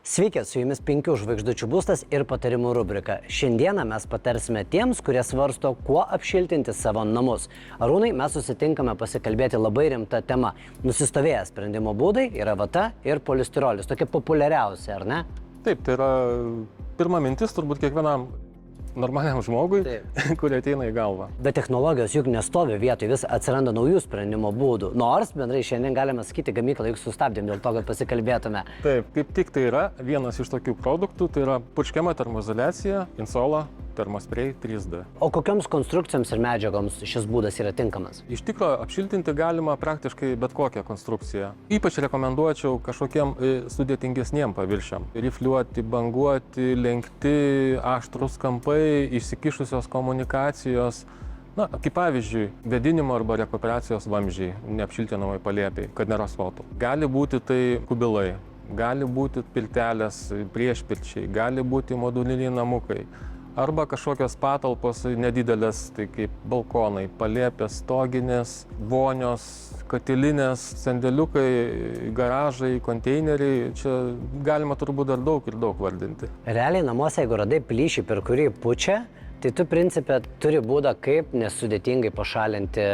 Sveiki, su jumis 5 žvaigždučių būstas ir patarimų rubrika. Šiandieną mes patarsime tiems, kurie svarsto, kuo apšiltinti savo namus. Arūnai, mes susitinkame pasikalbėti labai rimtą temą. Nusistovėję sprendimo būdai yra vata ir polistirolis. Tokie populiariausi, ar ne? Taip, tai yra pirma mintis turbūt kiekvienam normaliam žmogui, kurie ateina į galvą. Bet technologijos juk nestovi vietoj, vis atsiranda naujų sprendimo būdų. Nors bendrai šiandien galime sakyti, gamyklą juk sustabdėm dėl to, kad pasikalbėtume. Taip, kaip tik tai yra vienas iš tokių produktų, tai yra purškiama termoizoliacija, Insola Thermospray 3D. O kokioms konstrukcijoms ir medžiagoms šis būdas yra tinkamas? Iš tikro, apšiltinti galima praktiškai bet kokią konstrukciją. Ypač rekomenduočiau kažkokiem sudėtingesniem paviršiam. Rifliuoti, banguoti, lenkti, aštrus kampai, išsikišusios komunikacijos. Na, kaip pavyzdžiui, vėdinimo arba rekuperacijos vamzdžiai, neapšiltinamai palėpiai, kad nerasvotų. Gali būti tai kubilai, gali būti piltelės, priešpilčiai, gali būti moduliniai namukai. Arba kažkokios patalpos nedidelės, tai kaip balkonai, palėpės, stoginės, vonios, katilinės, sandėliukai, garažai, konteineriai. Čia galima turbūt dar daug ir daug vardinti. Realiai namuose, jeigu radai plyšį, per kurį pučia, tai tu principė turi būdą, kaip nesudėtingai pašalinti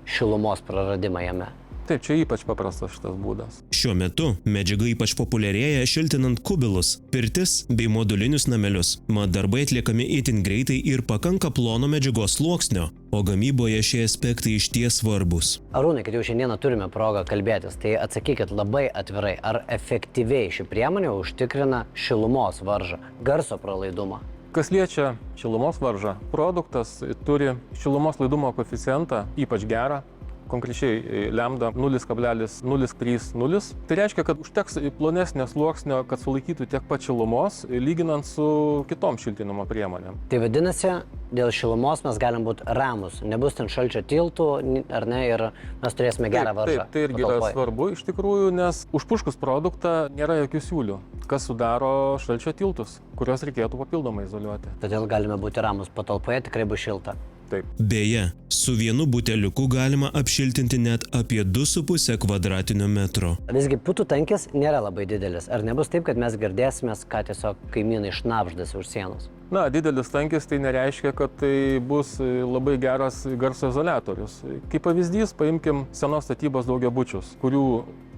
šilumos praradimą jame. Taip, čia ypač paprastas šitas būdas. Šiuo metu medžiaga ypač populiarėja šiltinant kubilus, pirtis bei modulinius namelius. Mat darbai atliekami itin greitai ir pakanka plono medžiagos sluoksnio, o gamyboje šie aspektai išties svarbus. Arūnai, kad jau šiandieną turime progą kalbėtis, tai atsakykit labai atvirai, ar efektyviai ši priemonė užtikrina šilumos varžą, garso pralaidumą? Kas liečia šilumos varžą, produktas turi šilumos laidumo koeficientą ypač gerą. Konkrečiai lambda 0,030. Tai reiškia, kad užteks plonesnio sluoksnio, kad sulaikytų tiek pat šilumos, lyginant su kitom šiltinimo priemonėm. Tai vadinasi, dėl šilumos mes galim būti ramus, nebus ten šalčio tiltų, ar ne, ir mes turėsime gerą varžą. Taip, tai irgi yra svarbu iš tikrųjų, nes užpurškus produktą nėra jokių siūlių, kas sudaro šalčio tiltus, kuriuos reikėtų papildomai izoliuoti. Todėl galime būti ramus, patalpoje tikrai bus šilta. Taip. Beje, su vienu buteliuku galima apšiltinti net apie 2,5 kvadratinio metro. Visgi putų tankis nėra labai didelis. Ar nebus taip, kad mes girdėsime, ką tiesiog kaimynai šnabždasi už sienos? Na, didelis tankis tai nereiškia, kad tai bus labai geras garso izoliatorius. Kaip pavyzdys, paimkim senos statybos daugiabučius, kurių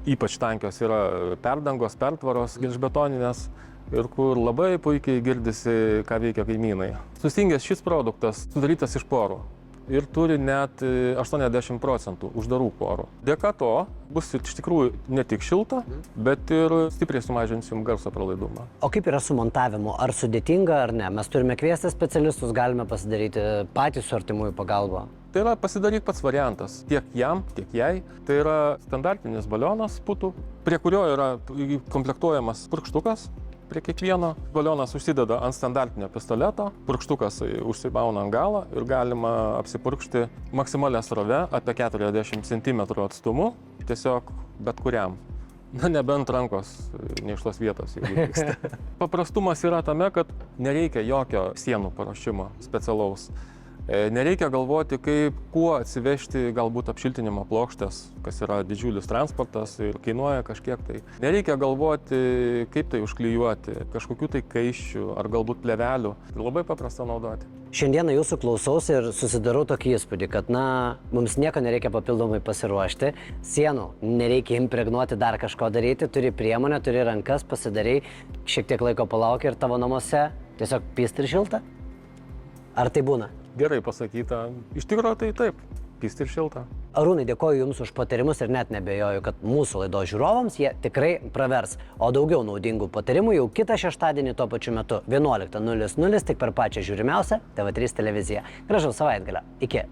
ypač tankios yra perdangos, pertvaros, gelžbetoninės, ir kur labai puikiai girdisi, ką veikia kaimynai. Sustingęs šis produktas sudarytas iš porų ir turi net 80% uždarų porų. Dėka to bus iš tikrųjų ne tik šilta, bet ir stipriai sumažinsim garso pralaidumą. O kaip yra su montavimu? Ar sudėtinga, ar ne? Mes turime kviesti specialistus, galime pasidaryti patys su artimųjų pagalba. Tai yra pasidaryk pats variantas. Tiek jam, tiek jai. Tai yra standartinis balionas putų, prie kurio yra komplektuojamas purkštukas. Prie kiekvieno balionas užsideda ant standartinio pistoleto, purkštukas užsibauna ant galą ir galima apsipurkšti maksimalia srove apie 40 cm atstumu, tiesiog bet kuriam. Na, nebent rankos ne iš tos vietos, jeigu vyksta. Paprastumas yra tame, kad nereikia jokio sienų paruošimo specialaus. Nereikia galvoti, kuo atsivežti galbūt apšiltinimo plokštės, kas yra didžiulis transportas ir kainuoja kažkiek tai. Nereikia galvoti, kaip tai užklijuoti, kažkokių tai kaiščių ar galbūt plėvelių. Tai labai paprasta naudoti. Šiandieną jūsų klausausi ir susidarau tokį įspūdį, kad mums nieko nereikia papildomai pasiruošti, sienų nereikia impregnuoti, dar kažko daryti, turi priemonę, turi rankas, pasidarai, šiek tiek laiko palauki ir tavo namuose tiesiog pyst ir šilta? Ar tai būna? Gerai pasakyta. Iš tikrųjų tai taip, pyst ir šilta. Arūnai, dėkoju Jums už patarimus ir net nebejoju, kad mūsų laidos žiūrovams jie tikrai pravers. O daugiau naudingų patarimų jau kitą šeštadienį tuo pačiu metu 11:00 tik per pačią žiūrimiausią TV3 televiziją. Gražaus savaitgalio. Iki.